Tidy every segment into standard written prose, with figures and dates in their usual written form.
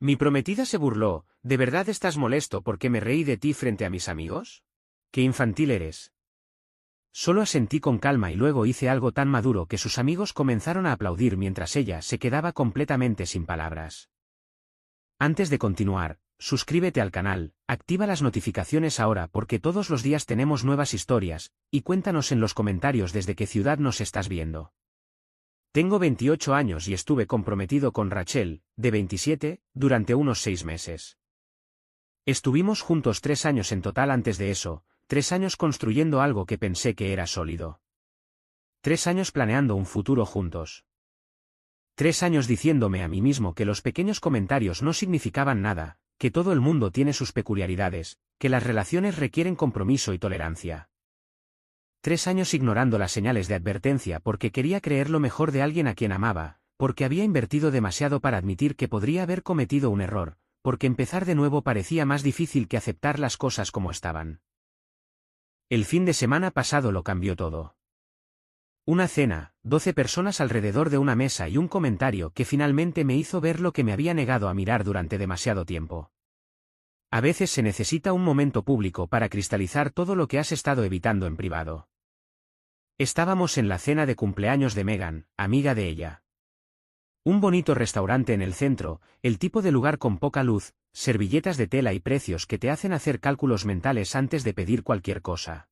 Mi prometida se burló. ¿De verdad estás molesto porque me reí de ti frente a mis amigos? ¡Qué infantil eres! Solo asentí con calma y luego hice algo tan maduro que sus amigos comenzaron a aplaudir mientras ella se quedaba completamente sin palabras. Antes de continuar, suscríbete al canal, activa las notificaciones ahora porque todos los días tenemos nuevas historias, y cuéntanos en los comentarios desde qué ciudad nos estás viendo. Tengo 28 años y estuve comprometido con Rachel, de 27, durante unos 6 meses. Estuvimos juntos 3 años en total antes de eso, 3 años construyendo algo que pensé que era sólido. 3 años planeando un futuro juntos. 3 años diciéndome a mí mismo que los pequeños comentarios no significaban nada, que todo el mundo tiene sus peculiaridades, que las relaciones requieren compromiso y tolerancia. 3 años ignorando las señales de advertencia porque quería creer lo mejor de alguien a quien amaba, porque había invertido demasiado para admitir que podría haber cometido un error, porque empezar de nuevo parecía más difícil que aceptar las cosas como estaban. El fin de semana pasado lo cambió todo. Una cena, 12 personas alrededor de una mesa y un comentario que finalmente me hizo ver lo que me había negado a mirar durante demasiado tiempo. A veces se necesita un momento público para cristalizar todo lo que has estado evitando en privado. Estábamos en la cena de cumpleaños de Megan, amiga de ella. Un bonito restaurante en el centro, el tipo de lugar con poca luz, servilletas de tela y precios que te hacen hacer cálculos mentales antes de pedir cualquier cosa.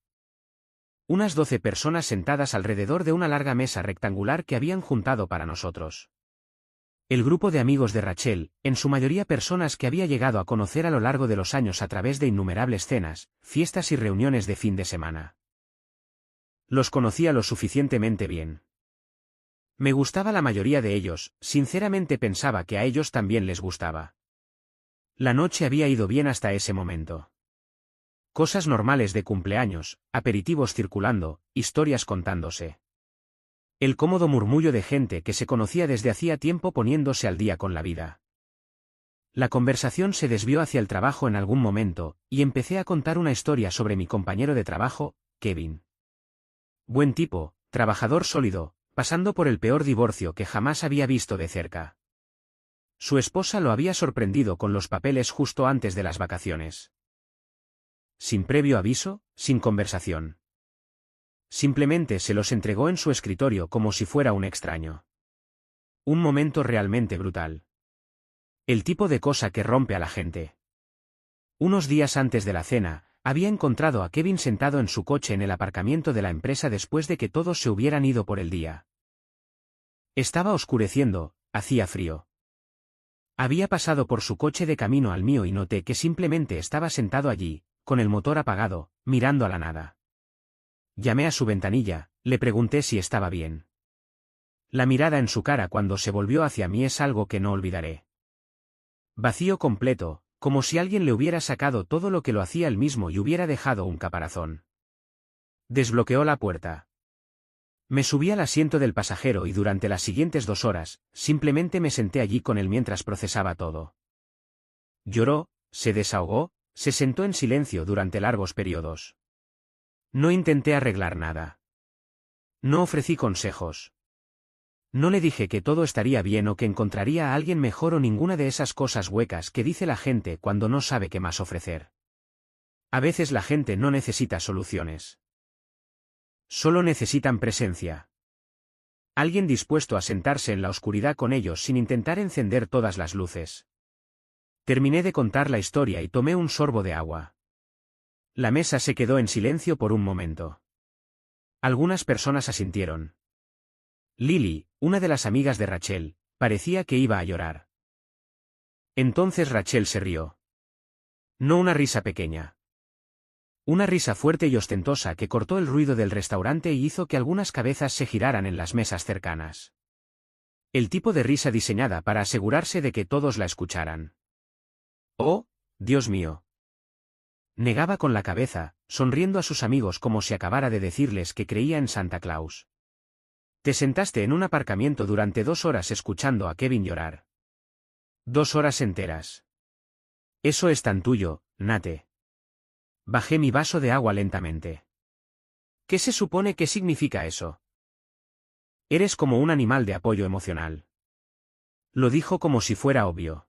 Unas 12 personas sentadas alrededor de una larga mesa rectangular que habían juntado para nosotros. El grupo de amigos de Rachel, en su mayoría personas que había llegado a conocer a lo largo de los años a través de innumerables cenas, fiestas y reuniones de fin de semana. Los conocía lo suficientemente bien. Me gustaba la mayoría de ellos, sinceramente pensaba que a ellos también les gustaba. La noche había ido bien hasta ese momento. Cosas normales de cumpleaños, aperitivos circulando, historias contándose. El cómodo murmullo de gente que se conocía desde hacía tiempo poniéndose al día con la vida. La conversación se desvió hacia el trabajo en algún momento, y empecé a contar una historia sobre mi compañero de trabajo, Kevin. Buen tipo, trabajador sólido, pasando por el peor divorcio que jamás había visto de cerca. Su esposa lo había sorprendido con los papeles justo antes de las vacaciones. Sin previo aviso, sin conversación. Simplemente se los entregó en su escritorio como si fuera un extraño. Un momento realmente brutal. El tipo de cosa que rompe a la gente. Unos días antes de la cena, había encontrado a Kevin sentado en su coche en el aparcamiento de la empresa después de que todos se hubieran ido por el día. Estaba oscureciendo, hacía frío. Había pasado por su coche de camino al mío y noté que simplemente estaba sentado allí, con el motor apagado, mirando a la nada. Llamé a su ventanilla, le pregunté si estaba bien. La mirada en su cara cuando se volvió hacia mí es algo que no olvidaré. Vacío completo, como si alguien le hubiera sacado todo lo que lo hacía él mismo y hubiera dejado un caparazón. Desbloqueó la puerta. Me subí al asiento del pasajero y durante las siguientes 2 horas, simplemente me senté allí con él mientras procesaba todo. Lloró, se desahogó, se sentó en silencio durante largos periodos. No intenté arreglar nada. No ofrecí consejos. No le dije que todo estaría bien o que encontraría a alguien mejor o ninguna de esas cosas huecas que dice la gente cuando no sabe qué más ofrecer. A veces la gente no necesita soluciones. Solo necesitan presencia. Alguien dispuesto a sentarse en la oscuridad con ellos sin intentar encender todas las luces. Terminé de contar la historia y tomé un sorbo de agua. La mesa se quedó en silencio por un momento. Algunas personas asintieron. Lily, una de las amigas de Rachel, parecía que iba a llorar. Entonces Rachel se rió. No una risa pequeña. Una risa fuerte y ostentosa que cortó el ruido del restaurante y hizo que algunas cabezas se giraran en las mesas cercanas. El tipo de risa diseñada para asegurarse de que todos la escucharan. ¡Oh, Dios mío! Negaba con la cabeza, sonriendo a sus amigos como si acabara de decirles que creía en Santa Claus. Te sentaste en un aparcamiento durante 2 horas escuchando a Kevin llorar. 2 horas enteras. Eso es tan tuyo, Nate. Bajé mi vaso de agua lentamente. ¿Qué se supone que significa eso? Eres como un animal de apoyo emocional. Lo dijo como si fuera obvio.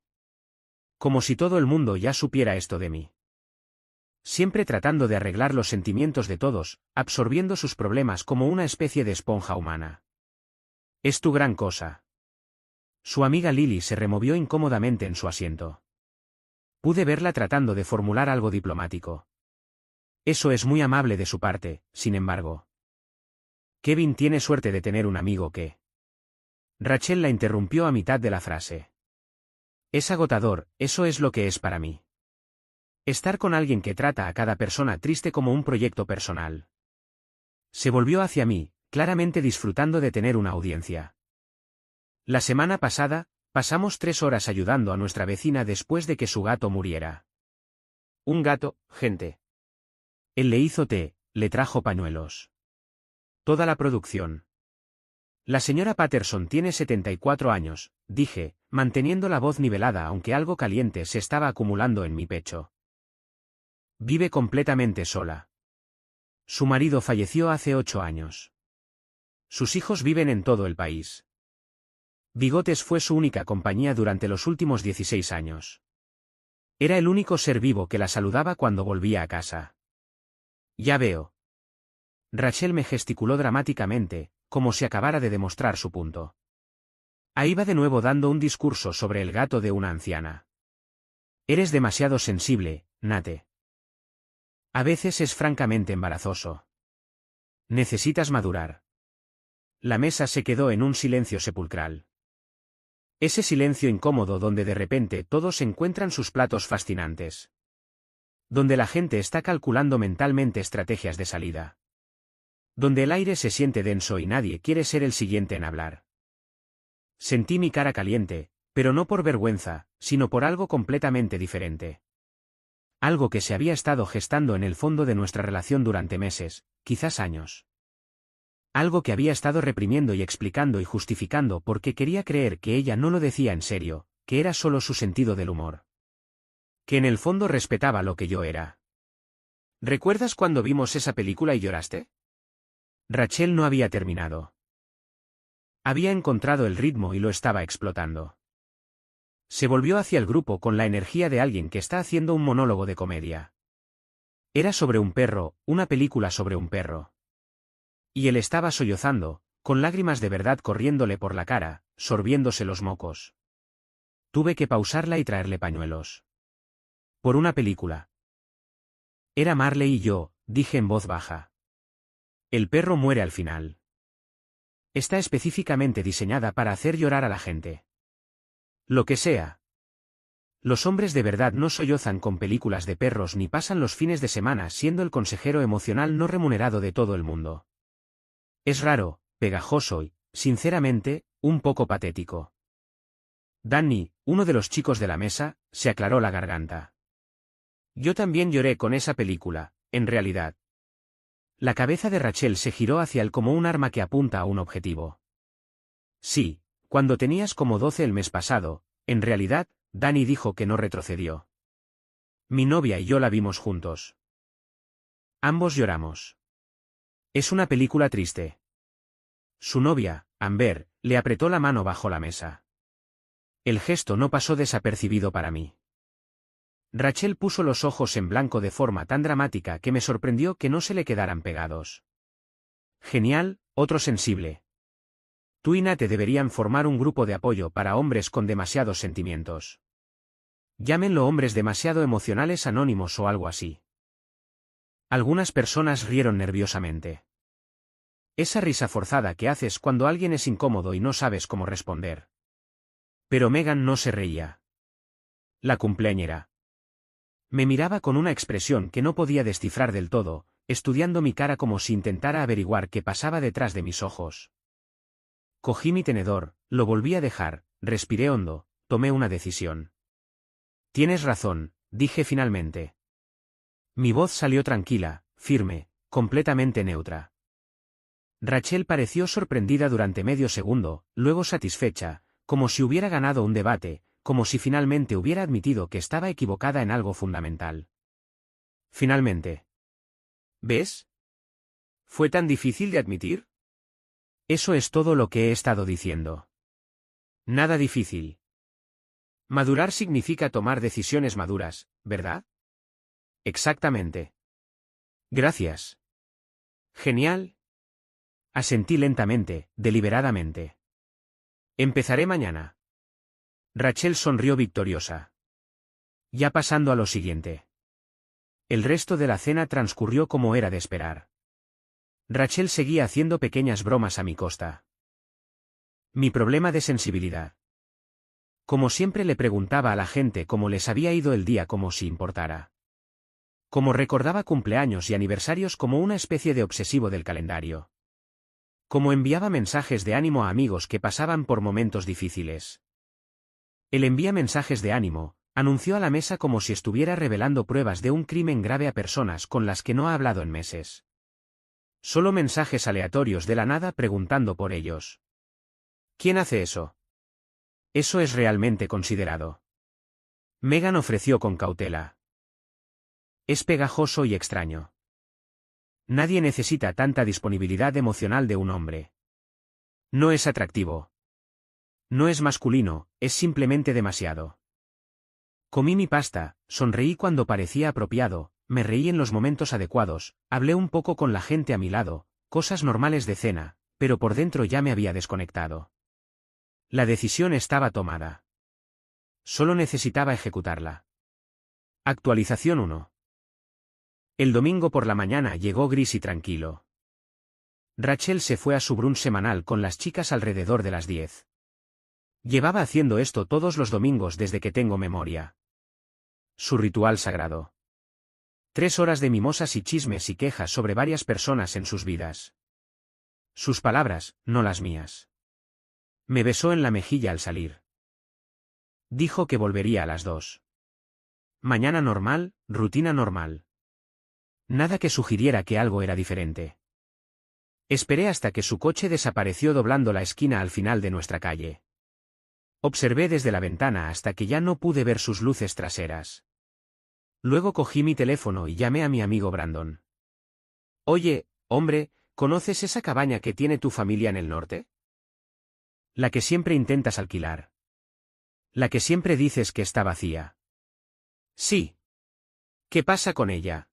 Como si todo el mundo ya supiera esto de mí. Siempre tratando de arreglar los sentimientos de todos, absorbiendo sus problemas como una especie de esponja humana. Es tu gran cosa. Su amiga Lily se removió incómodamente en su asiento. Pude verla tratando de formular algo diplomático. Eso es muy amable de su parte, sin embargo. Kevin tiene suerte de tener un amigo que... Rachel la interrumpió a mitad de la frase. Es agotador, eso es lo que es para mí. Estar con alguien que trata a cada persona triste como un proyecto personal. Se volvió hacia mí, claramente disfrutando de tener una audiencia. La semana pasada, pasamos 3 horas ayudando a nuestra vecina después de que su gato muriera. Un gato, gente. Él le hizo té, le trajo pañuelos. Toda la producción. La señora Patterson tiene 74 años, dije, manteniendo la voz nivelada aunque algo caliente se estaba acumulando en mi pecho. Vive completamente sola. Su marido falleció hace 8 años. Sus hijos viven en todo el país. Bigotes fue su única compañía durante los últimos 16 años. Era el único ser vivo que la saludaba cuando volvía a casa. Ya veo. Rachel me gesticuló dramáticamente, como si acabara de demostrar su punto. Ahí va de nuevo dando un discurso sobre el gato de una anciana. Eres demasiado sensible, Nate. A veces es francamente embarazoso. Necesitas madurar. La mesa se quedó en un silencio sepulcral. Ese silencio incómodo donde de repente todos encuentran sus platos fascinantes. Donde la gente está calculando mentalmente estrategias de salida. Donde el aire se siente denso y nadie quiere ser el siguiente en hablar. Sentí mi cara caliente, pero no por vergüenza, sino por algo completamente diferente. Algo que se había estado gestando en el fondo de nuestra relación durante meses, quizás años. Algo que había estado reprimiendo y explicando y justificando porque quería creer que ella no lo decía en serio, que era solo su sentido del humor. Que en el fondo respetaba lo que yo era. ¿Recuerdas cuando vimos esa película y lloraste? Rachel no había terminado. Había encontrado el ritmo y lo estaba explotando. Se volvió hacia el grupo con la energía de alguien que está haciendo un monólogo de comedia. Era sobre un perro, una película sobre un perro. Y él estaba sollozando, con lágrimas de verdad corriéndole por la cara, sorbiéndose los mocos. Tuve que pausarla y traerle pañuelos. Por una película. Era Marley y yo, dije en voz baja. El perro muere al final. Está específicamente diseñada para hacer llorar a la gente. Lo que sea. Los hombres de verdad no sollozan con películas de perros ni pasan los fines de semana siendo el consejero emocional no remunerado de todo el mundo. Es raro, pegajoso y, sinceramente, un poco patético. Danny, uno de los chicos de la mesa, se aclaró la garganta. Yo también lloré con esa película, en realidad. La cabeza de Rachel se giró hacia él como un arma que apunta a un objetivo. Sí, cuando tenías como 12 el mes pasado, en realidad, Danny dijo que no retrocedió. Mi novia y yo la vimos juntos. Ambos lloramos. Es una película triste. Su novia, Amber, le apretó la mano bajo la mesa. El gesto no pasó desapercibido para mí. Rachel puso los ojos en blanco de forma tan dramática que me sorprendió que no se le quedaran pegados. Genial, otro sensible. Tú y Nate deberían formar un grupo de apoyo para hombres con demasiados sentimientos. Llámenlo hombres demasiado emocionales anónimos o algo así. Algunas personas rieron nerviosamente. Esa risa forzada que haces cuando alguien es incómodo y no sabes cómo responder. Pero Megan no se reía. La cumpleañera. Me miraba con una expresión que no podía descifrar del todo, estudiando mi cara como si intentara averiguar qué pasaba detrás de mis ojos. Cogí mi tenedor, lo volví a dejar, respiré hondo, tomé una decisión. Tienes razón, dije finalmente. Mi voz salió tranquila, firme, completamente neutra. Rachel pareció sorprendida durante medio segundo, luego satisfecha, como si hubiera ganado un debate, como si finalmente hubiera admitido que estaba equivocada en algo fundamental. Finalmente. ¿Ves? ¿Fue tan difícil de admitir? Eso es todo lo que he estado diciendo. Nada difícil. Madurar significa tomar decisiones maduras, ¿verdad? Exactamente. Gracias. Genial. Asentí lentamente, deliberadamente. Empezaré mañana. Rachel sonrió victoriosa. Ya pasando a lo siguiente. El resto de la cena transcurrió como era de esperar. Rachel seguía haciendo pequeñas bromas a mi costa. Mi problema de sensibilidad. Como siempre le preguntaba a la gente cómo les había ido el día como si importara. Como recordaba cumpleaños y aniversarios como una especie de obsesivo del calendario. Como enviaba mensajes de ánimo a amigos que pasaban por momentos difíciles. Él envía mensajes de ánimo, anunció a la mesa como si estuviera revelando pruebas de un crimen grave a personas con las que no ha hablado en meses. Solo mensajes aleatorios de la nada preguntando por ellos. ¿Quién hace eso? Eso es realmente considerado. Megan ofreció con cautela. Es pegajoso y extraño. Nadie necesita tanta disponibilidad emocional de un hombre. No es atractivo. No es masculino, es simplemente demasiado. Comí mi pasta, sonreí cuando parecía apropiado, me reí en los momentos adecuados, hablé un poco con la gente a mi lado, cosas normales de cena, pero por dentro ya me había desconectado. La decisión estaba tomada. Solo necesitaba ejecutarla. Actualización 1. El domingo por la mañana llegó gris y tranquilo. Rachel se fue a su brunch semanal con las chicas alrededor de las 10. Llevaba haciendo esto todos los domingos desde que tengo memoria. Su ritual sagrado. 3 horas de mimosas y chismes y quejas sobre varias personas en sus vidas. Sus palabras, no las mías. Me besó en la mejilla al salir. Dijo que volvería a las 2. Mañana normal, rutina normal. Nada que sugiriera que algo era diferente. Esperé hasta que su coche desapareció doblando la esquina al final de nuestra calle. Observé desde la ventana hasta que ya no pude ver sus luces traseras. Luego cogí mi teléfono y llamé a mi amigo Brandon. Oye, hombre, ¿conoces esa cabaña que tiene tu familia en el norte? La que siempre intentas alquilar. La que siempre dices que está vacía. Sí. ¿Qué pasa con ella?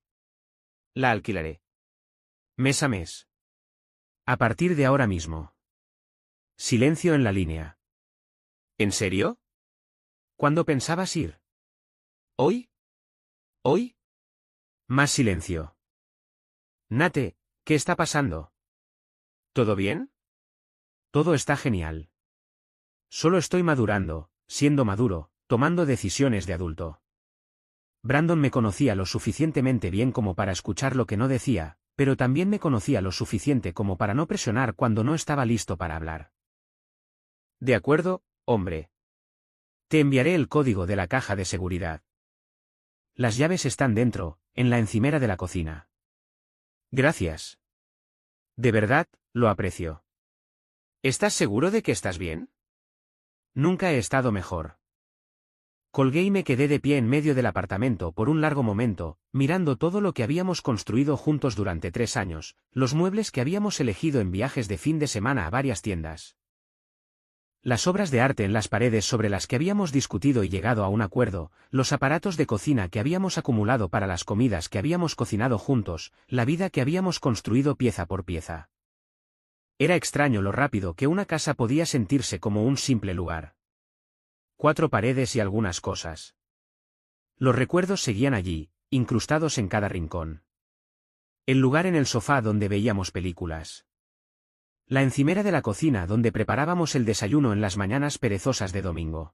La alquilaré. Mes a mes. A partir de ahora mismo. Silencio en la línea. ¿En serio? ¿Cuándo pensabas ir? ¿Hoy? ¿Hoy? Más silencio. Nate, ¿qué está pasando? ¿Todo bien? Todo está genial. Solo estoy madurando, siendo maduro, tomando decisiones de adulto. Brandon me conocía lo suficientemente bien como para escuchar lo que no decía, pero también me conocía lo suficiente como para no presionar cuando no estaba listo para hablar. De acuerdo, hombre. Te enviaré el código de la caja de seguridad. Las llaves están dentro, en la encimera de la cocina. Gracias. De verdad, lo aprecio. ¿Estás seguro de que estás bien? Nunca he estado mejor. Colgué y me quedé de pie en medio del apartamento por un largo momento, mirando todo lo que habíamos construido juntos durante 3 años, los muebles que habíamos elegido en viajes de fin de semana a varias tiendas. Las obras de arte en las paredes sobre las que habíamos discutido y llegado a un acuerdo, los aparatos de cocina que habíamos acumulado para las comidas que habíamos cocinado juntos, la vida que habíamos construido pieza por pieza. Era extraño lo rápido que una casa podía sentirse como un simple lugar. 4 paredes y algunas cosas. Los recuerdos seguían allí, incrustados en cada rincón. El lugar en el sofá donde veíamos películas. La encimera de la cocina donde preparábamos el desayuno en las mañanas perezosas de domingo.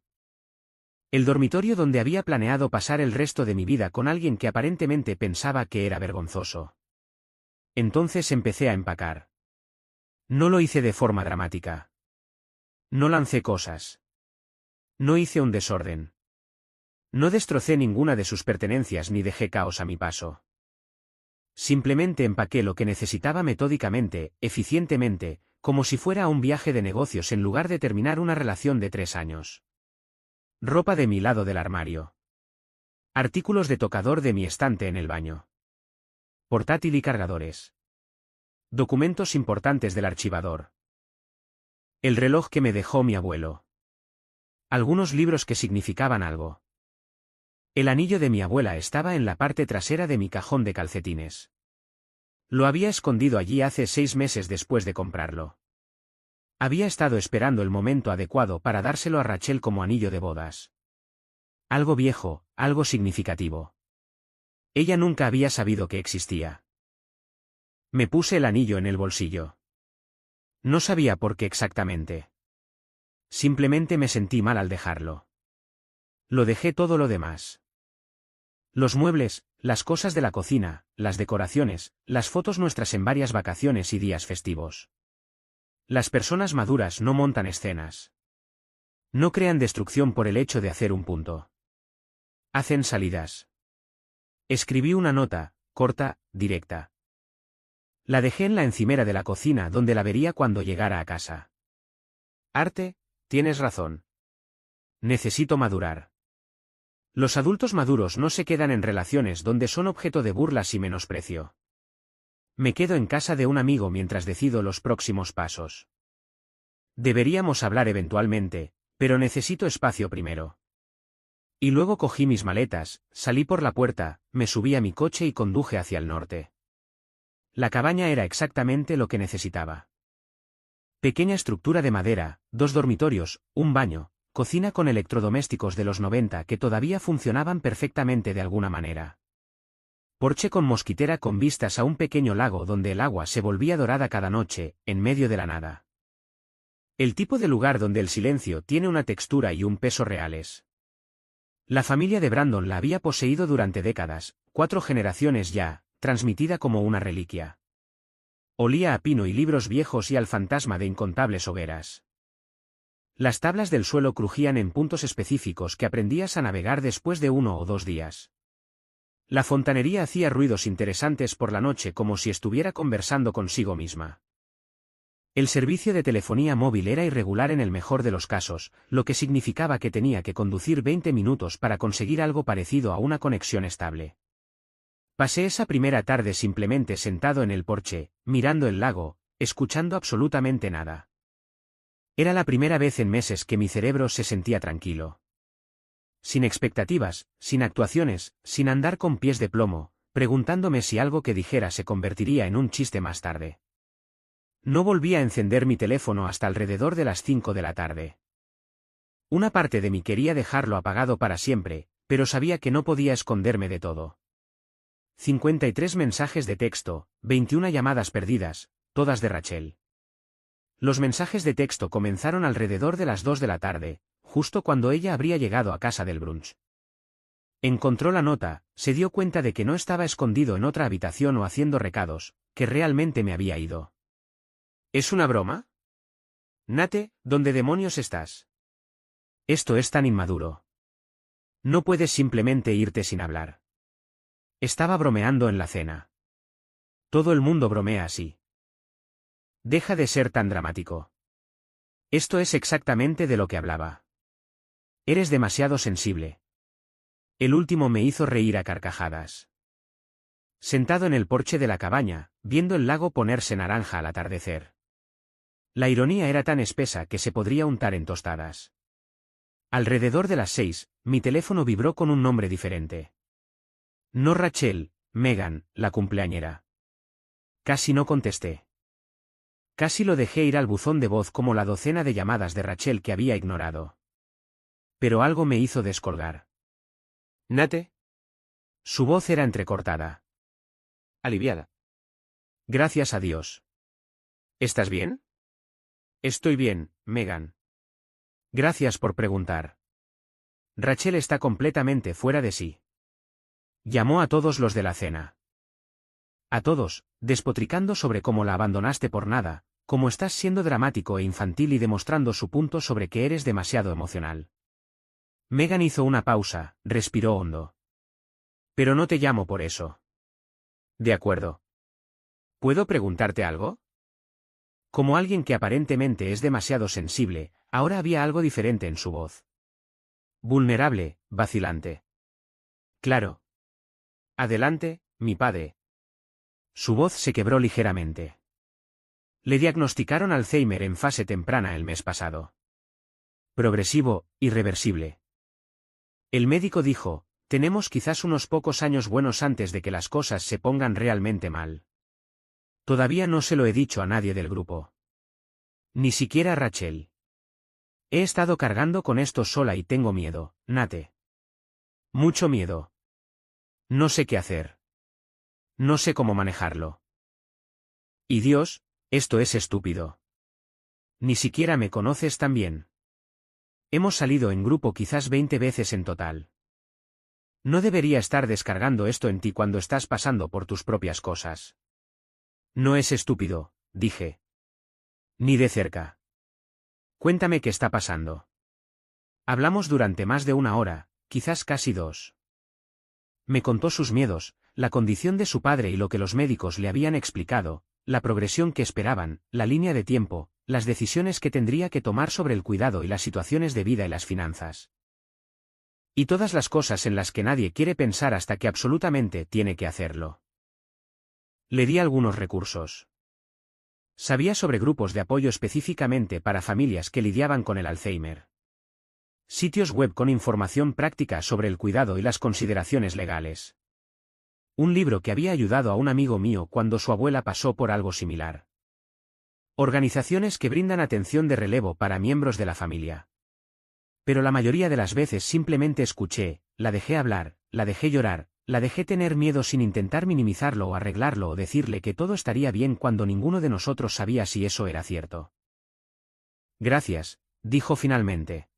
El dormitorio donde había planeado pasar el resto de mi vida con alguien que aparentemente pensaba que era vergonzoso. Entonces empecé a empacar. No lo hice de forma dramática. No lancé cosas. No hice un desorden. No destrocé ninguna de sus pertenencias ni dejé caos a mi paso. Simplemente empaqué lo que necesitaba metódicamente, eficientemente, como si fuera un viaje de negocios en lugar de terminar una relación de 3 años. Ropa de mi lado del armario. Artículos de tocador de mi estante en el baño. Portátil y cargadores. Documentos importantes del archivador. El reloj que me dejó mi abuelo. Algunos libros que significaban algo. El anillo de mi abuela estaba en la parte trasera de mi cajón de calcetines. Lo había escondido allí hace 6 meses después de comprarlo. Había estado esperando el momento adecuado para dárselo a Rachel como anillo de bodas. Algo viejo, algo significativo. Ella nunca había sabido que existía. Me puse el anillo en el bolsillo. No sabía por qué exactamente. Simplemente me sentí mal al dejarlo. Lo dejé todo lo demás. Los muebles, las cosas de la cocina, las decoraciones, las fotos nuestras en varias vacaciones y días festivos. Las personas maduras no montan escenas. No crean destrucción por el hecho de hacer un punto. Hacen salidas. Escribí una nota, corta, directa. La dejé en la encimera de la cocina donde la vería cuando llegara a casa. Arte, tienes razón. Necesito madurar. Los adultos maduros no se quedan en relaciones donde son objeto de burlas y menosprecio. Me quedo en casa de un amigo mientras decido los próximos pasos. Deberíamos hablar eventualmente, pero necesito espacio primero. Y luego cogí mis maletas, salí por la puerta, me subí a mi coche y conduje hacia el norte. La cabaña era exactamente lo que necesitaba. Pequeña estructura de madera, 2 dormitorios, un baño, cocina con electrodomésticos de los 90 que todavía funcionaban perfectamente de alguna manera. Porche con mosquitera con vistas a un pequeño lago donde el agua se volvía dorada cada noche, en medio de la nada. El tipo de lugar donde el silencio tiene una textura y un peso reales. La familia de Brandon la había poseído durante décadas, 4 generaciones ya, transmitida como una reliquia. Olía a pino y libros viejos y al fantasma de incontables hogueras. Las tablas del suelo crujían en puntos específicos que aprendías a navegar después de 1 o 2 días. La fontanería hacía ruidos interesantes por la noche como si estuviera conversando consigo misma. El servicio de telefonía móvil era irregular en el mejor de los casos, lo que significaba que tenía que conducir 20 minutos para conseguir algo parecido a una conexión estable. Pasé esa primera tarde simplemente sentado en el porche, mirando el lago, escuchando absolutamente nada. Era la primera vez en meses que mi cerebro se sentía tranquilo. Sin expectativas, sin actuaciones, sin andar con pies de plomo, preguntándome si algo que dijera se convertiría en un chiste más tarde. No volví a encender mi teléfono hasta alrededor de las 5 de la tarde. Una parte de mí quería dejarlo apagado para siempre, pero sabía que no podía esconderme de todo. 53 mensajes de texto, 21 llamadas perdidas, todas de Rachel. Los mensajes de texto comenzaron alrededor de las 2 de la tarde, justo cuando ella habría llegado a casa del brunch. Encontró la nota, se dio cuenta de que no estaba escondido en otra habitación o haciendo recados, que realmente me había ido. ¿Es una broma? Nate, ¿dónde demonios estás? Esto es tan inmaduro. No puedes simplemente irte sin hablar. Estaba bromeando en la cena. Todo el mundo bromea así. Deja de ser tan dramático. Esto es exactamente de lo que hablaba. Eres demasiado sensible. El último me hizo reír a carcajadas. Sentado en el porche de la cabaña, viendo el lago ponerse naranja al atardecer. La ironía era tan espesa que se podría untar en tostadas. Alrededor de las 6, mi teléfono vibró con un nombre diferente. No Rachel, Megan, la cumpleañera. Casi no contesté. Casi lo dejé ir al buzón de voz como la docena de llamadas de Rachel que había ignorado. Pero algo me hizo descolgar. ¿Nate? Su voz era entrecortada. Aliviada. Gracias a Dios. ¿Estás bien? Estoy bien, Megan. Gracias por preguntar. Rachel está completamente fuera de sí. Llamó a todos los de la cena. A todos, despotricando sobre cómo la abandonaste por nada, cómo estás siendo dramático e infantil y demostrando su punto sobre que eres demasiado emocional. Megan hizo una pausa, respiró hondo. Pero no te llamo por eso. De acuerdo. ¿Puedo preguntarte algo? Como alguien que aparentemente es demasiado sensible, ahora había algo diferente en su voz. Vulnerable, vacilante. Claro. Adelante, mi padre. Su voz se quebró ligeramente. Le diagnosticaron Alzheimer en fase temprana el mes pasado. progresivo, irreversible. El médico dijo, tenemos quizás unos pocos años buenos antes de que las cosas se pongan realmente mal. Todavía no se lo he dicho a nadie del grupo. Ni siquiera a Rachel. He estado cargando con esto sola y tengo miedo, Nate. Mucho miedo. No sé qué hacer. No sé cómo manejarlo. Y Dios, esto es estúpido. Ni siquiera me conoces tan bien. Hemos salido en grupo quizás 20 veces en total. No debería estar descargando esto en ti cuando estás pasando por tus propias cosas. No es estúpido, dije. Ni de cerca. Cuéntame qué está pasando. Hablamos durante más de 1 hora, quizás casi 2. Me contó sus miedos, la condición de su padre y lo que los médicos le habían explicado, la progresión que esperaban, la línea de tiempo, las decisiones que tendría que tomar sobre el cuidado y las situaciones de vida y las finanzas. Y todas las cosas en las que nadie quiere pensar hasta que absolutamente tiene que hacerlo. Le di algunos recursos. Sabía sobre grupos de apoyo específicamente para familias que lidiaban con el Alzheimer. Sitios web con información práctica sobre el cuidado y las consideraciones legales. Un libro que había ayudado a un amigo mío cuando su abuela pasó por algo similar. Organizaciones que brindan atención de relevo para miembros de la familia. Pero la mayoría de las veces simplemente escuché, la dejé hablar, la dejé llorar, la dejé tener miedo sin intentar minimizarlo o arreglarlo o decirle que todo estaría bien cuando ninguno de nosotros sabía si eso era cierto. Gracias, dijo finalmente.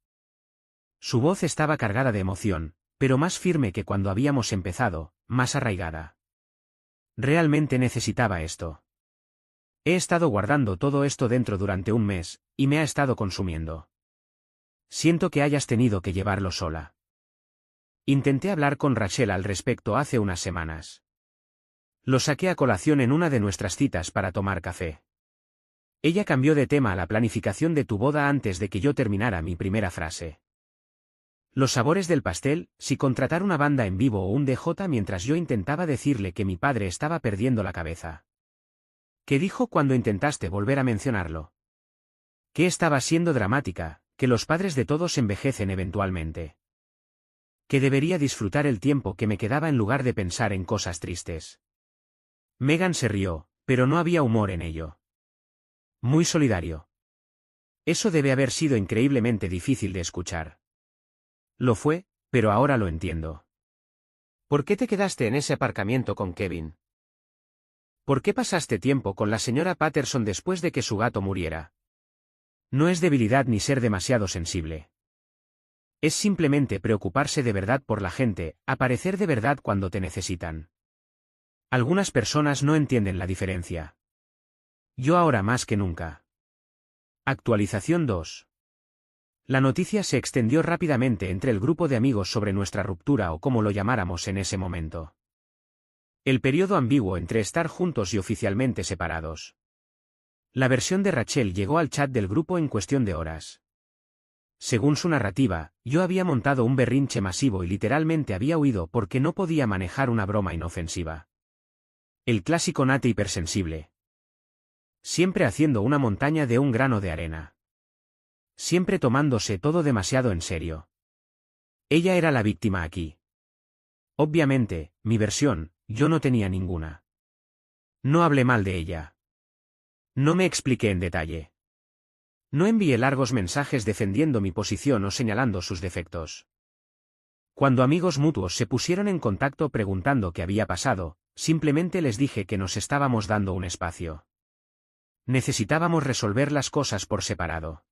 Su voz estaba cargada de emoción, pero más firme que cuando habíamos empezado, más arraigada. Realmente necesitaba esto. He estado guardando todo esto dentro durante 1 mes, y me ha estado consumiendo. Siento que hayas tenido que llevarlo sola. Intenté hablar con Rachel al respecto hace unas semanas. Lo saqué a colación en una de nuestras citas para tomar café. Ella cambió de tema a la planificación de tu boda antes de que yo terminara mi primera frase. Los sabores del pastel, si contratar una banda en vivo o un DJ mientras yo intentaba decirle que mi padre estaba perdiendo la cabeza. ¿Qué dijo cuando intentaste volver a mencionarlo? Que estaba siendo dramática, que los padres de todos envejecen eventualmente. Que debería disfrutar el tiempo que me quedaba en lugar de pensar en cosas tristes. Megan se rió, pero no había humor en ello. Muy solidario. Eso debe haber sido increíblemente difícil de escuchar. Lo fue, pero ahora lo entiendo. ¿Por qué te quedaste en ese aparcamiento con Kevin? ¿Por qué pasaste tiempo con la señora Patterson después de que su gato muriera? No es debilidad ni ser demasiado sensible. Es simplemente preocuparse de verdad por la gente, aparecer de verdad cuando te necesitan. Algunas personas no entienden la diferencia. Yo ahora más que nunca. Actualización 2. La noticia se extendió rápidamente entre el grupo de amigos sobre nuestra ruptura o como lo llamáramos en ese momento. El periodo ambiguo entre estar juntos y oficialmente separados. La versión de Rachel llegó al chat del grupo en cuestión de horas. Según su narrativa, yo había montado un berrinche masivo y literalmente había huido porque no podía manejar una broma inofensiva. El clásico Nate hipersensible. Siempre haciendo una montaña de un grano de arena. Siempre tomándose todo demasiado en serio. Ella era la víctima aquí. Obviamente, mi versión, yo no tenía ninguna. No hablé mal de ella. No me expliqué en detalle. No envié largos mensajes defendiendo mi posición o señalando sus defectos. Cuando amigos mutuos se pusieron en contacto preguntando qué había pasado, simplemente les dije que nos estábamos dando un espacio. Necesitábamos resolver las cosas por separado.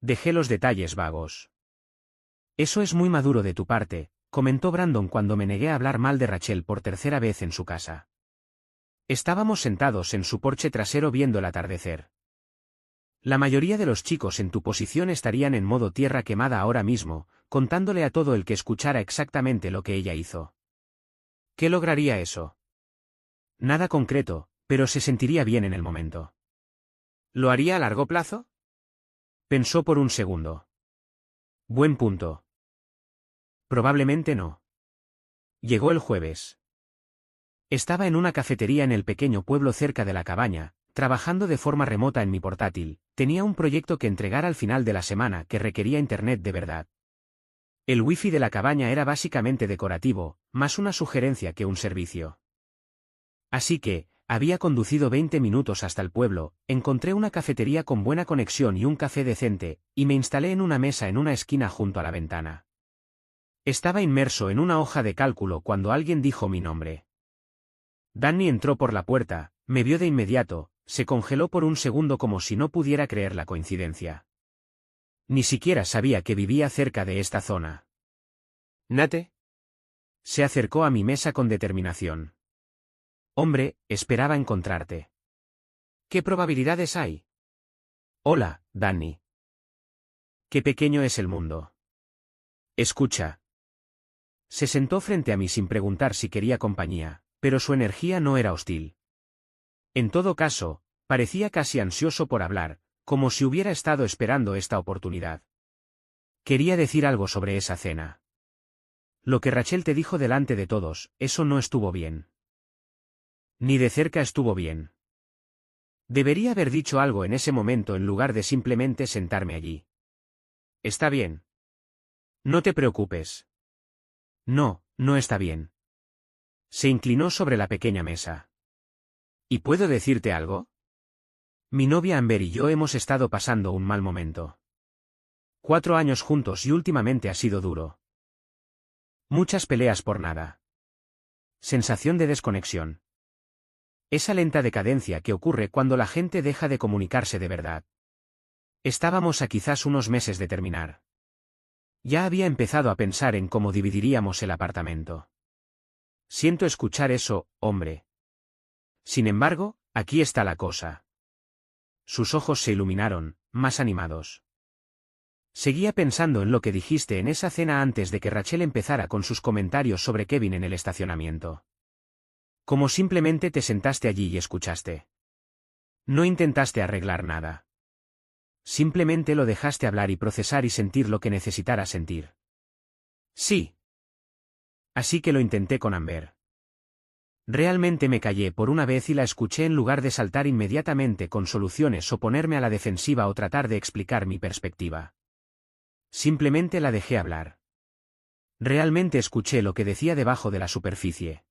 Dejé los detalles vagos. Eso es muy maduro de tu parte, comentó Brandon cuando me negué a hablar mal de Rachel por tercera vez en su casa. Estábamos sentados en su porche trasero viendo el atardecer. La mayoría de los chicos en tu posición estarían en modo tierra quemada ahora mismo, contándole a todo el que escuchara exactamente lo que ella hizo. ¿Qué lograría eso? Nada concreto, pero se sentiría bien en el momento. ¿Lo haría a largo plazo? Pensó por un segundo. Buen punto. Probablemente no. Llegó el jueves. Estaba en una cafetería en el pequeño pueblo cerca de la cabaña, trabajando de forma remota en mi portátil, tenía un proyecto que entregar al final de la semana que requería internet de verdad. El wifi de la cabaña era básicamente decorativo, más una sugerencia que un servicio. Así que, había conducido 20 minutos hasta el pueblo, encontré una cafetería con buena conexión y un café decente, y me instalé en una mesa en una esquina junto a la ventana. Estaba inmerso en una hoja de cálculo cuando alguien dijo mi nombre. Danny entró por la puerta, me vio de inmediato, se congeló por un segundo como si no pudiera creer la coincidencia. Ni siquiera sabía que vivía cerca de esta zona. ¿Nate? Se acercó a mi mesa con determinación. Hombre, esperaba encontrarte. ¿Qué probabilidades hay? Hola, Danny. Qué pequeño es el mundo. Escucha. Se sentó frente a mí sin preguntar si quería compañía, pero su energía no era hostil. En todo caso, parecía casi ansioso por hablar, como si hubiera estado esperando esta oportunidad. Quería decir algo sobre esa cena. Lo que Rachel te dijo delante de todos, eso no estuvo bien. Ni de cerca estuvo bien. Debería haber dicho algo en ese momento en lugar de simplemente sentarme allí. Está bien. No te preocupes. No, no está bien. Se inclinó sobre la pequeña mesa. ¿Y puedo decirte algo? Mi novia Amber y yo hemos estado pasando un mal momento. 4 años juntos y últimamente ha sido duro. Muchas peleas por nada. Sensación de desconexión. Esa lenta decadencia que ocurre cuando la gente deja de comunicarse de verdad. Estábamos a quizás unos meses de terminar. Ya había empezado a pensar en cómo dividiríamos el apartamento. Siento escuchar eso, hombre. Sin embargo, aquí está la cosa. Sus ojos se iluminaron, más animados. Seguía pensando en lo que dijiste en esa cena antes de que Rachel empezara con sus comentarios sobre Kevin en el estacionamiento. Como simplemente te sentaste allí y escuchaste. No intentaste arreglar nada. Simplemente lo dejaste hablar y procesar y sentir lo que necesitara sentir. Sí. Así que lo intenté con Amber. Realmente me callé por una vez y la escuché en lugar de saltar inmediatamente con soluciones o ponerme a la defensiva o tratar de explicar mi perspectiva. Simplemente la dejé hablar. Realmente escuché lo que decía debajo de la superficie.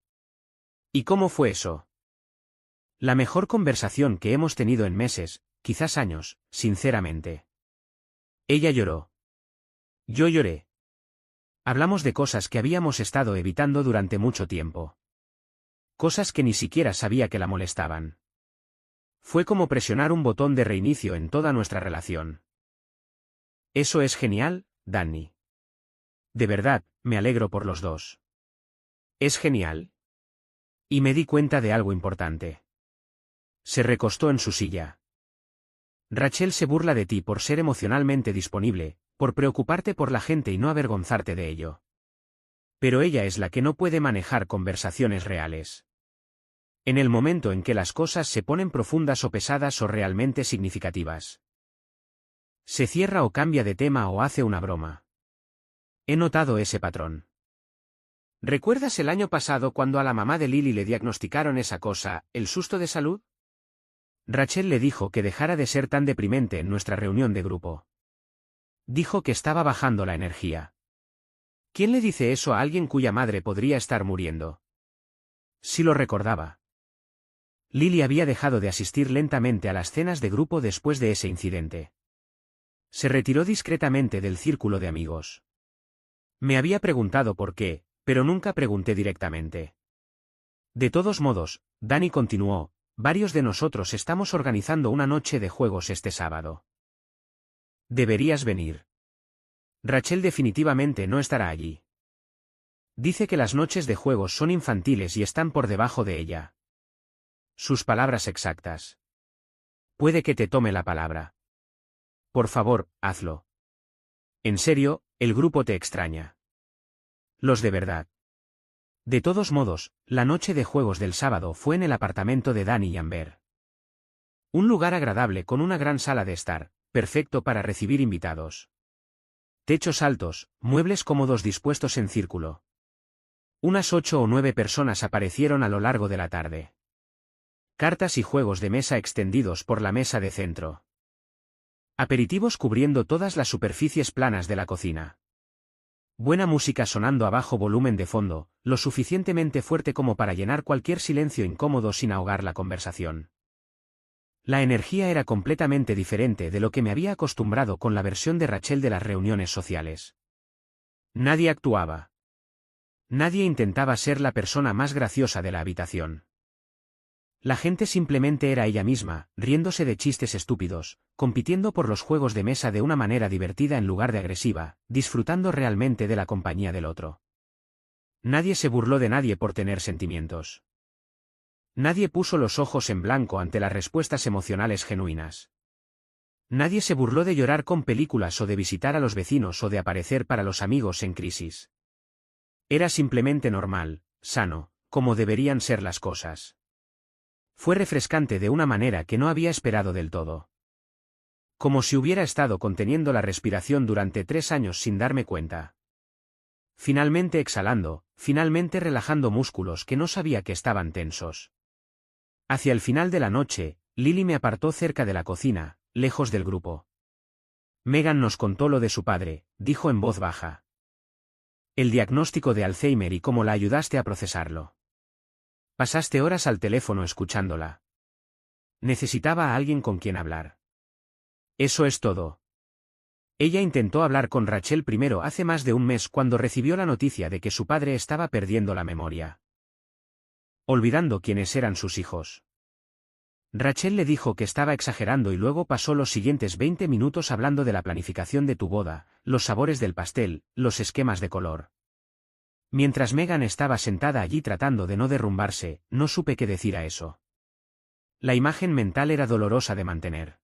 ¿Y cómo fue eso? La mejor conversación que hemos tenido en meses, quizás años, sinceramente. Ella lloró. Yo lloré. Hablamos de cosas que habíamos estado evitando durante mucho tiempo. Cosas que ni siquiera sabía que la molestaban. Fue como presionar un botón de reinicio en toda nuestra relación. Eso es genial, Danny. De verdad, me alegro por los dos. Es genial. Y me di cuenta de algo importante. Se recostó en su silla. Rachel se burla de ti por ser emocionalmente disponible, por preocuparte por la gente y no avergonzarte de ello. Pero ella es la que no puede manejar conversaciones reales. En el momento en que las cosas se ponen profundas o pesadas o realmente significativas. Se cierra o cambia de tema o hace una broma. He notado ese patrón. ¿Recuerdas el año pasado cuando a la mamá de Lily le diagnosticaron esa cosa, el susto de salud? Rachel le dijo que dejara de ser tan deprimente en nuestra reunión de grupo. Dijo que estaba bajando la energía. ¿Quién le dice eso a alguien cuya madre podría estar muriendo? Sí lo recordaba. Lily había dejado de asistir lentamente a las cenas de grupo después de ese incidente. Se retiró discretamente del círculo de amigos. Me había preguntado por qué, pero nunca pregunté directamente. De todos modos, Danny continuó, varios de nosotros estamos organizando una noche de juegos este sábado. Deberías venir. Rachel definitivamente no estará allí. Dice que las noches de juegos son infantiles y están por debajo de ella. Sus palabras exactas. Puede que te tome la palabra. Por favor, hazlo. En serio, el grupo te extraña. Los de verdad. De todos modos, la noche de juegos del sábado fue en el apartamento de Danny y Amber. Un lugar agradable con una gran sala de estar, perfecto para recibir invitados. Techos altos, muebles cómodos dispuestos en círculo. Unas 8 o 9 personas aparecieron a lo largo de la tarde. Cartas y juegos de mesa extendidos por la mesa de centro. Aperitivos cubriendo todas las superficies planas de la cocina. Buena música sonando a bajo volumen de fondo, lo suficientemente fuerte como para llenar cualquier silencio incómodo sin ahogar la conversación. La energía era completamente diferente de lo que me había acostumbrado con la versión de Rachel de las reuniones sociales. Nadie actuaba. Nadie intentaba ser la persona más graciosa de la habitación. La gente simplemente era ella misma, riéndose de chistes estúpidos, compitiendo por los juegos de mesa de una manera divertida en lugar de agresiva, disfrutando realmente de la compañía del otro. Nadie se burló de nadie por tener sentimientos. Nadie puso los ojos en blanco ante las respuestas emocionales genuinas. Nadie se burló de llorar con películas o de visitar a los vecinos o de aparecer para los amigos en crisis. Era simplemente normal, sano, como deberían ser las cosas. Fue refrescante de una manera que no había esperado del todo. Como si hubiera estado conteniendo la respiración durante 3 años sin darme cuenta. Finalmente exhalando, finalmente relajando músculos que no sabía que estaban tensos. Hacia el final de la noche, Lily me apartó cerca de la cocina, lejos del grupo. Megan nos contó lo de su padre, dijo en voz baja. El diagnóstico de Alzheimer y cómo la ayudaste a procesarlo. Pasaste horas al teléfono escuchándola. Necesitaba a alguien con quien hablar. Eso es todo. Ella intentó hablar con Rachel primero hace más de un mes cuando recibió la noticia de que su padre estaba perdiendo la memoria. Olvidando quiénes eran sus hijos. Rachel le dijo que estaba exagerando y luego pasó los siguientes 20 minutos hablando de la planificación de tu boda, los sabores del pastel, los esquemas de color. Mientras Megan estaba sentada allí tratando de no derrumbarse, no supe qué decir a eso. La imagen mental era dolorosa de mantener.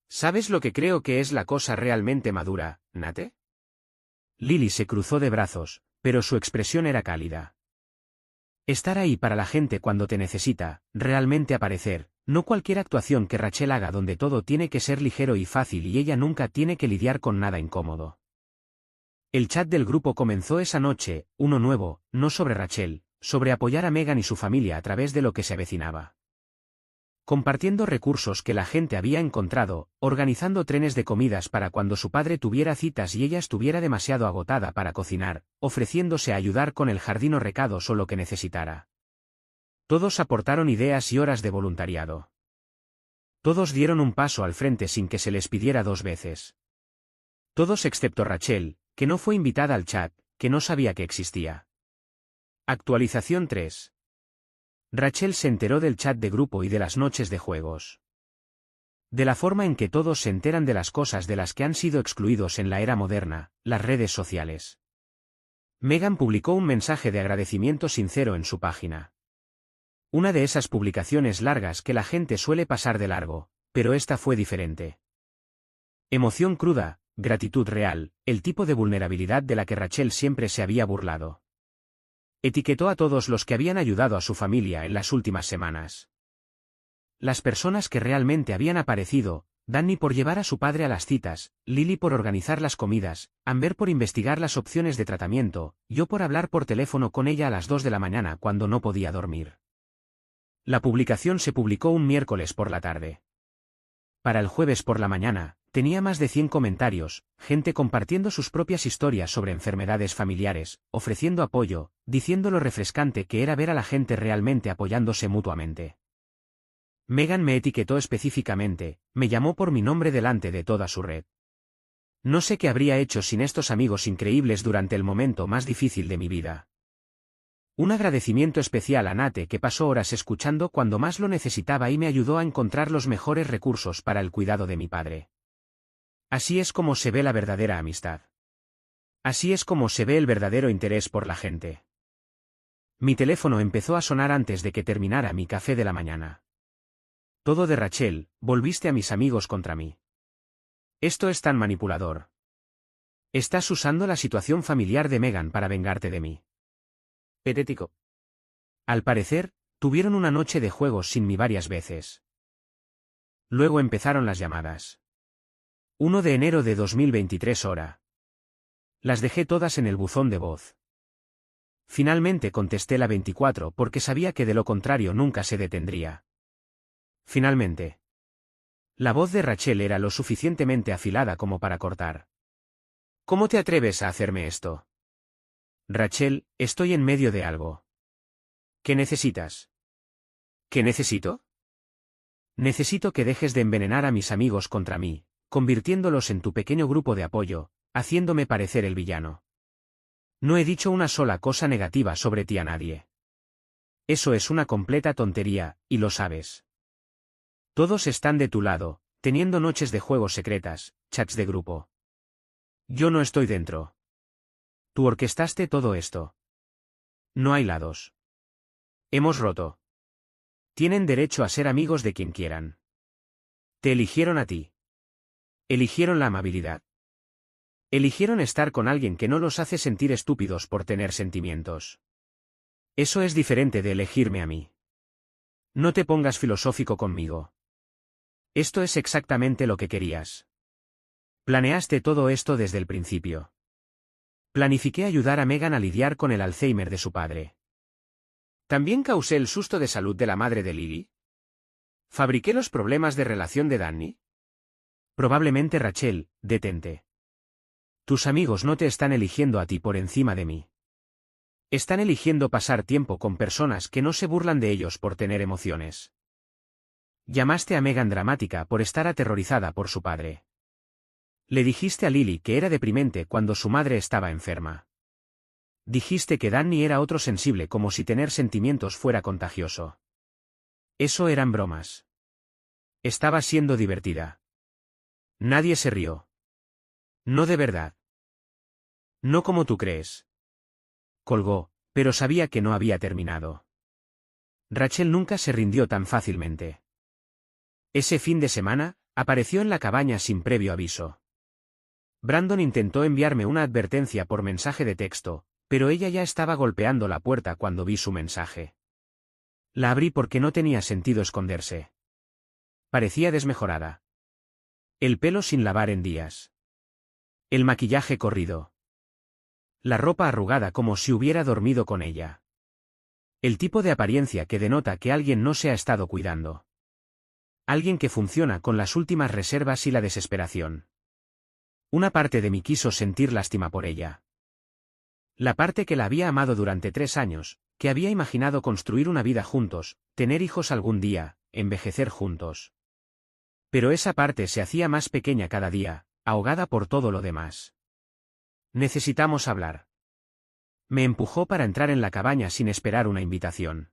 ¿Sabes lo que creo que es la cosa realmente madura, Nate? Lily se cruzó de brazos, pero su expresión era cálida. Estar ahí para la gente cuando te necesita, realmente aparecer, no cualquier actuación que Rachel haga donde todo tiene que ser ligero y fácil y ella nunca tiene que lidiar con nada incómodo. El chat del grupo comenzó esa noche, uno nuevo, no sobre Rachel, sobre apoyar a Megan y su familia a través de lo que se avecinaba. Compartiendo recursos que la gente había encontrado, organizando trenes de comidas para cuando su padre tuviera citas y ella estuviera demasiado agotada para cocinar, ofreciéndose a ayudar con el jardín o recados o lo que necesitara. Todos aportaron ideas y horas de voluntariado. Todos dieron un paso al frente sin que se les pidiera 2 veces. Todos excepto Rachel, que no fue invitada al chat, que no sabía que existía. Actualización 3. Rachel se enteró del chat de grupo y de las noches de juegos. De la forma en que todos se enteran de las cosas de las que han sido excluidos en la era moderna, las redes sociales. Megan publicó un mensaje de agradecimiento sincero en su página. Una de esas publicaciones largas que la gente suele pasar de largo, pero esta fue diferente. Emoción cruda, gratitud real, el tipo de vulnerabilidad de la que Rachel siempre se había burlado. Etiquetó a todos los que habían ayudado a su familia en las últimas semanas. Las personas que realmente habían aparecido, Danny por llevar a su padre a las citas, Lily por organizar las comidas, Amber por investigar las opciones de tratamiento, yo por hablar por teléfono con ella a las 2 de la mañana cuando no podía dormir. La publicación se publicó un miércoles por la tarde. Para el jueves por la mañana, tenía más de 100 comentarios, gente compartiendo sus propias historias sobre enfermedades familiares, ofreciendo apoyo, diciendo lo refrescante que era ver a la gente realmente apoyándose mutuamente. Megan me etiquetó específicamente, me llamó por mi nombre delante de toda su red. No sé qué habría hecho sin estos amigos increíbles durante el momento más difícil de mi vida. Un agradecimiento especial a Nate que pasó horas escuchando cuando más lo necesitaba y me ayudó a encontrar los mejores recursos para el cuidado de mi padre. Así es como se ve la verdadera amistad. Así es como se ve el verdadero interés por la gente. Mi teléfono empezó a sonar antes de que terminara mi café de la mañana. Todo de Rachel, volviste a mis amigos contra mí. Esto es tan manipulador. Estás usando la situación familiar de Megan para vengarte de mí. Patético. Al parecer, tuvieron una noche de juegos sin mí varias veces. Luego empezaron las llamadas. 1 de enero de 2023 hora. Las dejé todas en el buzón de voz. Finalmente contesté la 24 porque sabía que de lo contrario nunca se detendría. Finalmente. La voz de Rachel era lo suficientemente afilada como para cortar. ¿Cómo te atreves a hacerme esto? Rachel, estoy en medio de algo. ¿Qué necesitas? ¿Qué necesito? Necesito que dejes de envenenar a mis amigos contra mí, convirtiéndolos en tu pequeño grupo de apoyo, haciéndome parecer el villano. No he dicho una sola cosa negativa sobre ti a nadie. Eso es una completa tontería, y lo sabes. Todos están de tu lado, teniendo noches de juegos secretas, chats de grupo. Yo no estoy dentro. Tú orquestaste todo esto. No hay lados. Hemos roto. Tienen derecho a ser amigos de quien quieran. Te eligieron a ti. Eligieron la amabilidad. Eligieron estar con alguien que no los hace sentir estúpidos por tener sentimientos. Eso es diferente de elegirme a mí. No te pongas filosófico conmigo. Esto es exactamente lo que querías. Planeaste todo esto desde el principio. Planifiqué ayudar a Megan a lidiar con el Alzheimer de su padre. ¿También causé el susto de salud de la madre de Lily? ¿Fabriqué los problemas de relación de Danny? Probablemente Rachel, detente. Tus amigos no te están eligiendo a ti por encima de mí. Están eligiendo pasar tiempo con personas que no se burlan de ellos por tener emociones. Llamaste a Megan dramática por estar aterrorizada por su padre. Le dijiste a Lily que era deprimente cuando su madre estaba enferma. Dijiste que Danny era otro sensible como si tener sentimientos fuera contagioso. Eso eran bromas. Estaba siendo divertida. Nadie se rió. No de verdad. No como tú crees. Colgó, pero sabía que no había terminado. Rachel nunca se rindió tan fácilmente. Ese fin de semana, apareció en la cabaña sin previo aviso. Brandon intentó enviarme una advertencia por mensaje de texto, pero ella ya estaba golpeando la puerta cuando vi su mensaje. La abrí porque no tenía sentido esconderse. Parecía desmejorada. El pelo sin lavar en días. El maquillaje corrido. La ropa arrugada como si hubiera dormido con ella. El tipo de apariencia que denota que alguien no se ha estado cuidando. Alguien que funciona con las últimas reservas y la desesperación. Una parte de mí quiso sentir lástima por ella. La parte que la había amado durante 3 años, que había imaginado construir una vida juntos, tener hijos algún día, envejecer juntos. Pero esa parte se hacía más pequeña cada día, ahogada por todo lo demás. Necesitamos hablar. Me empujó para entrar en la cabaña sin esperar una invitación.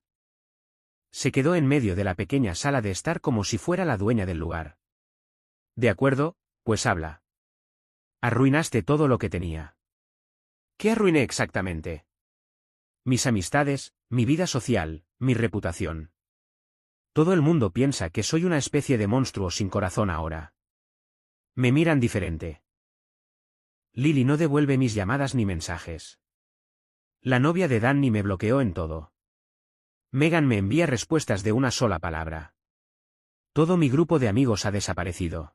Se quedó en medio de la pequeña sala de estar como si fuera la dueña del lugar. De acuerdo, pues habla. Arruinaste todo lo que tenía. ¿Qué arruiné exactamente? Mis amistades, mi vida social, mi reputación. Todo el mundo piensa que soy una especie de monstruo sin corazón ahora. Me miran diferente. Lily no devuelve mis llamadas ni mensajes. La novia de Danny me bloqueó en todo. Megan me envía respuestas de una sola palabra. Todo mi grupo de amigos ha desaparecido.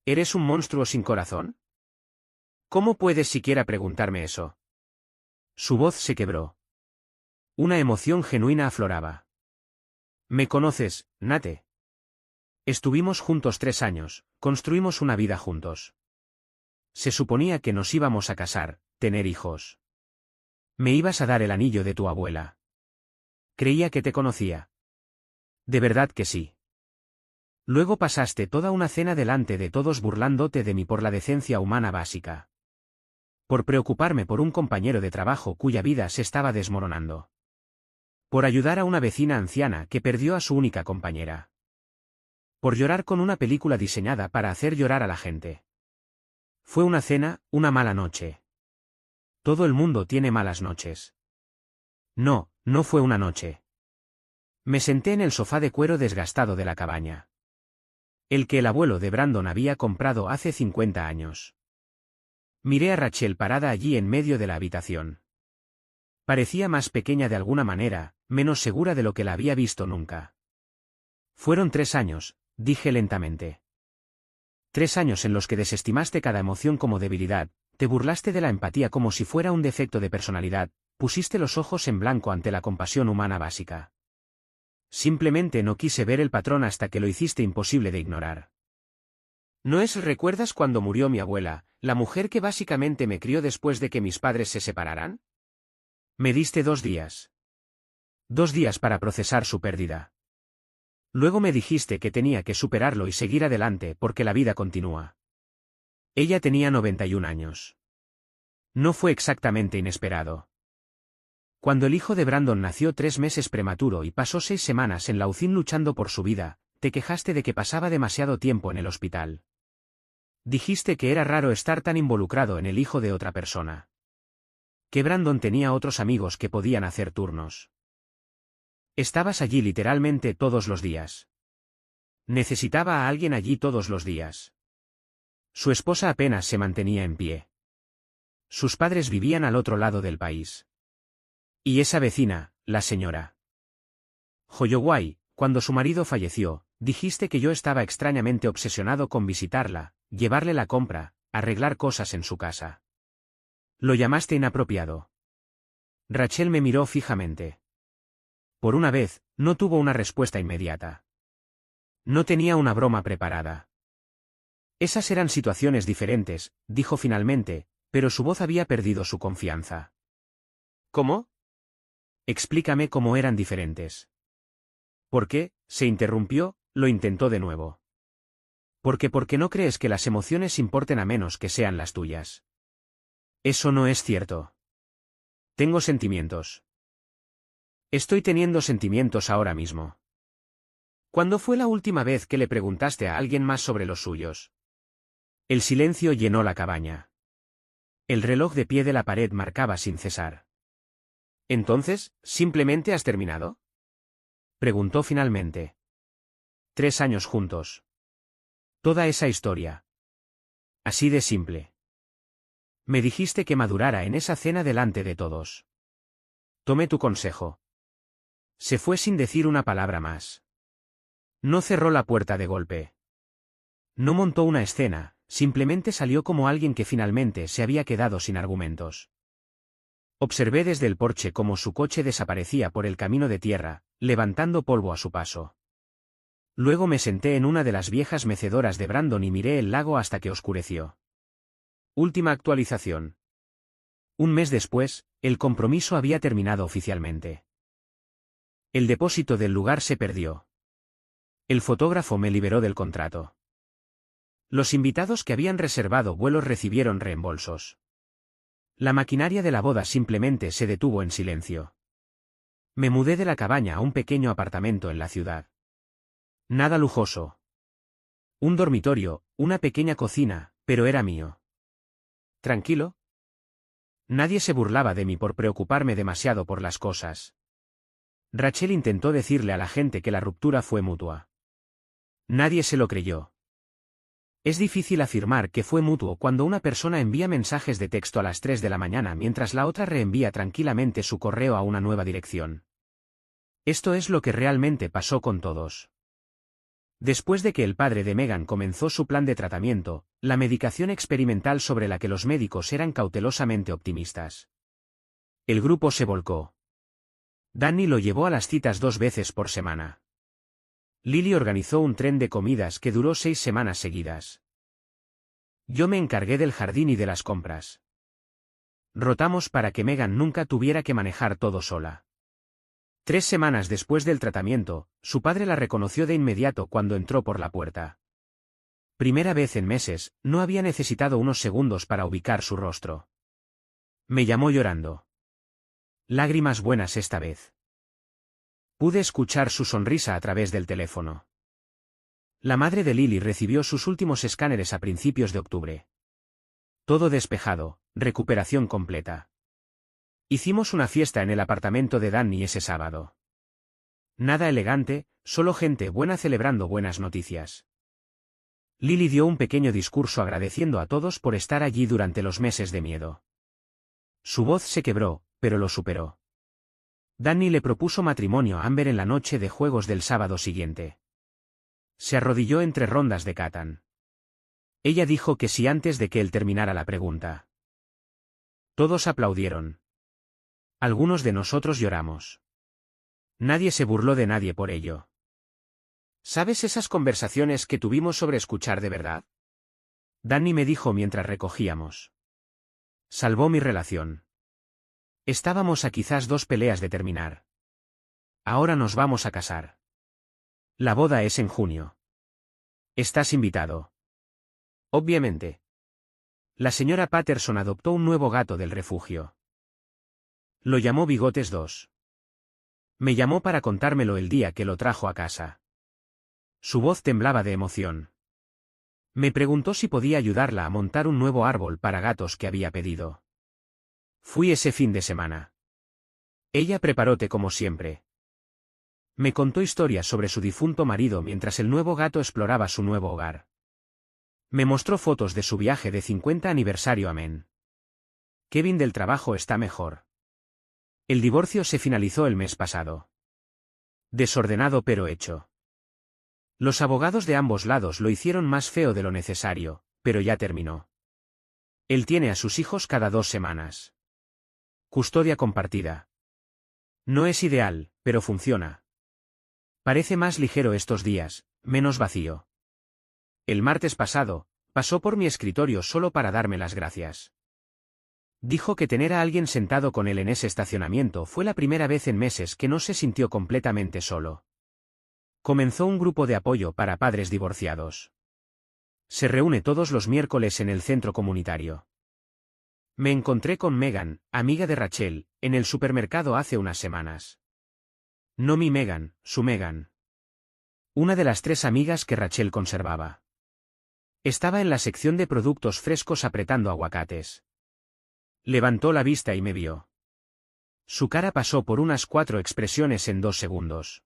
¿Eres un monstruo sin corazón? ¿Cómo puedes siquiera preguntarme eso? Su voz se quebró. Una emoción genuina afloraba. ¿Me conoces, Nate? Estuvimos juntos 3 años, construimos una vida juntos. Se suponía que nos íbamos a casar, tener hijos. Me ibas a dar el anillo de tu abuela. Creía que te conocía. De verdad que sí. Luego pasaste toda una cena delante de todos burlándote de mí por la decencia humana básica. Por preocuparme por un compañero de trabajo cuya vida se estaba desmoronando. Por ayudar a una vecina anciana que perdió a su única compañera. Por llorar con una película diseñada para hacer llorar a la gente. Fue una cena, una mala noche. Todo el mundo tiene malas noches. No, no fue una noche. Me senté en el sofá de cuero desgastado de la cabaña. El que el abuelo de Brandon había comprado hace 50 años. Miré a Rachel parada allí en medio de la habitación. Parecía más pequeña de alguna manera, menos segura de lo que la había visto nunca. Fueron 3 años, dije lentamente. 3 años en los que desestimaste cada emoción como debilidad, te burlaste de la empatía como si fuera un defecto de personalidad, pusiste los ojos en blanco ante la compasión humana básica. Simplemente no quise ver el patrón hasta que lo hiciste imposible de ignorar. ¿No recuerdas cuando murió mi abuela, la mujer que básicamente me crió después de que mis padres se separaran? Me diste 2 días. 2 días para procesar su pérdida. Luego me dijiste que tenía que superarlo y seguir adelante porque la vida continúa. Ella tenía 91 años. No fue exactamente inesperado. Cuando el hijo de Brandon nació 3 meses prematuro y pasó 6 semanas en la UCI luchando por su vida, te quejaste de que pasaba demasiado tiempo en el hospital. Dijiste que era raro estar tan involucrado en el hijo de otra persona. Que Brandon tenía otros amigos que podían hacer turnos. Estabas allí literalmente todos los días. Necesitaba a alguien allí todos los días. Su esposa apenas se mantenía en pie. Sus padres vivían al otro lado del país. Y esa vecina, la señora Holloway, cuando su marido falleció, dijiste que yo estaba extrañamente obsesionado con visitarla, llevarle la compra, arreglar cosas en su casa. Lo llamaste inapropiado. Rachel me miró fijamente. Por una vez, no tuvo una respuesta inmediata. No tenía una broma preparada. Esas eran situaciones diferentes, dijo finalmente, pero su voz había perdido su confianza. ¿Cómo? Explícame cómo eran diferentes. ¿Por qué? Se interrumpió, lo intentó de nuevo. Porque no crees que las emociones importen a menos que sean las tuyas. Eso no es cierto. Tengo sentimientos. Estoy teniendo sentimientos ahora mismo. ¿Cuándo fue la última vez que le preguntaste a alguien más sobre los suyos? El silencio llenó la cabaña. El reloj de pie de la pared marcaba sin cesar. ¿Entonces, simplemente has terminado? Preguntó finalmente. 3 años juntos. Toda esa historia. Así de simple. Me dijiste que madurara en esa cena delante de todos. Tomé tu consejo. Se fue sin decir una palabra más. No cerró la puerta de golpe. No montó una escena, simplemente salió como alguien que finalmente se había quedado sin argumentos. Observé desde el porche cómo su coche desaparecía por el camino de tierra, levantando polvo a su paso. Luego me senté en una de las viejas mecedoras de Brandon y miré el lago hasta que oscureció. Última actualización. Un mes después, el compromiso había terminado oficialmente. El depósito del lugar se perdió. El fotógrafo me liberó del contrato. Los invitados que habían reservado vuelos recibieron reembolsos. La maquinaria de la boda simplemente se detuvo en silencio. Me mudé de la cabaña a un pequeño apartamento en la ciudad. Nada lujoso. Un dormitorio, una pequeña cocina, pero era mío. ¿Tranquilo? Nadie se burlaba de mí por preocuparme demasiado por las cosas. Rachel intentó decirle a la gente que la ruptura fue mutua. Nadie se lo creyó. Es difícil afirmar que fue mutuo cuando una persona envía mensajes de texto a las 3 de la mañana mientras la otra reenvía tranquilamente su correo a una nueva dirección. Esto es lo que realmente pasó con todos. Después de que el padre de Megan comenzó su plan de tratamiento, la medicación experimental sobre la que los médicos eran cautelosamente optimistas. El grupo se volcó. Danny lo llevó a las citas 2 veces por semana. Lily organizó un tren de comidas que duró 6 semanas seguidas. Yo me encargué del jardín y de las compras. Rotamos para que Megan nunca tuviera que manejar todo sola. 3 semanas después del tratamiento, su padre la reconoció de inmediato cuando entró por la puerta. Primera vez en meses, no había necesitado unos segundos para ubicar su rostro. Me llamó llorando. Lágrimas buenas esta vez. Pude escuchar su sonrisa a través del teléfono. La madre de Lily recibió sus últimos escáneres a principios de octubre. Todo despejado, recuperación completa. Hicimos una fiesta en el apartamento de Danny ese sábado. Nada elegante, solo gente buena celebrando buenas noticias. Lily dio un pequeño discurso agradeciendo a todos por estar allí durante los meses de miedo. Su voz se quebró, pero lo superó. Danny le propuso matrimonio a Amber en la noche de juegos del sábado siguiente. Se arrodilló entre rondas de Catan. Ella dijo que sí antes de que él terminara la pregunta. Todos aplaudieron. Algunos de nosotros lloramos. Nadie se burló de nadie por ello. ¿Sabes esas conversaciones que tuvimos sobre escuchar de verdad? Danny me dijo mientras recogíamos. Salvó mi relación. Estábamos a quizás 2 peleas de terminar. Ahora nos vamos a casar. La boda es en junio. Estás invitado. Obviamente. La señora Patterson adoptó un nuevo gato del refugio. Lo llamó Bigotes 2. Me llamó para contármelo el día que lo trajo a casa. Su voz temblaba de emoción. Me preguntó si podía ayudarla a montar un nuevo árbol para gatos que había pedido. Fui ese fin de semana. Ella preparó té como siempre. Me contó historias sobre su difunto marido mientras el nuevo gato exploraba su nuevo hogar. Me mostró fotos de su viaje de 50 aniversario a Maine. Kevin del trabajo está mejor. El divorcio se finalizó el mes pasado. Desordenado pero hecho. Los abogados de ambos lados lo hicieron más feo de lo necesario, pero ya terminó. Él tiene a sus hijos cada 2 semanas. Custodia compartida. No es ideal, pero funciona. Parece más ligero estos días, menos vacío. El martes pasado, pasó por mi escritorio solo para darme las gracias. Dijo que tener a alguien sentado con él en ese estacionamiento fue la primera vez en meses que no se sintió completamente solo. Comenzó un grupo de apoyo para padres divorciados. Se reúne todos los miércoles en el centro comunitario. Me encontré con Megan, amiga de Rachel, en el supermercado hace unas semanas. No mi Megan, su Megan. Una de las 3 amigas que Rachel conservaba. Estaba en la sección de productos frescos apretando aguacates. Levantó la vista y me vio. Su cara pasó por unas 4 expresiones en 2 segundos.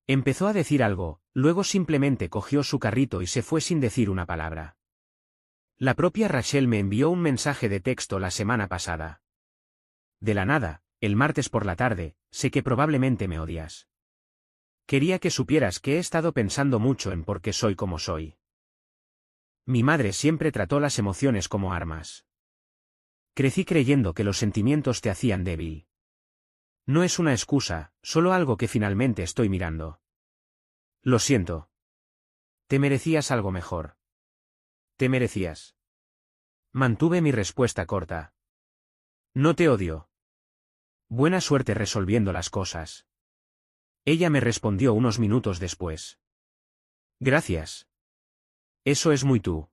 Empezó a decir algo, luego simplemente cogió su carrito y se fue sin decir una palabra. La propia Rachel me envió un mensaje de texto la semana pasada. De la nada, el martes por la tarde, sé que probablemente me odias. Quería que supieras que he estado pensando mucho en por qué soy como soy. Mi madre siempre trató las emociones como armas. Crecí creyendo que los sentimientos te hacían débil. No es una excusa, solo algo que finalmente estoy mirando. Lo siento. Te merecías algo mejor. Te merecías. Mantuve mi respuesta corta. No te odio. Buena suerte resolviendo las cosas. Ella me respondió unos minutos después. Gracias. Eso es muy tú.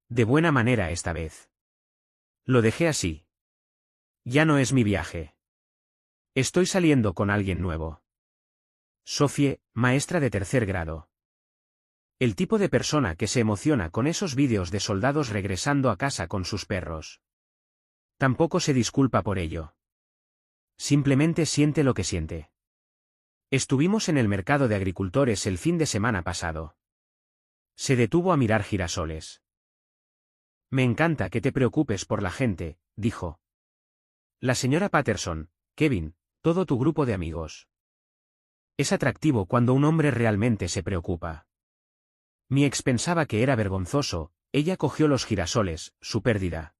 De buena manera esta vez. Lo dejé así. Ya no es mi viaje. Estoy saliendo con alguien nuevo. Sophie, maestra de 3er grado. El tipo de persona que se emociona con esos vídeos de soldados regresando a casa con sus perros. Tampoco se disculpa por ello. Simplemente siente lo que siente. Estuvimos en el mercado de agricultores el fin de semana pasado. Se detuvo a mirar girasoles. Me encanta que te preocupes por la gente, dijo. La señora Patterson, Kevin, todo tu grupo de amigos. Es atractivo cuando un hombre realmente se preocupa. Mi ex pensaba que era vergonzoso, ella cogió los girasoles, su pérdida.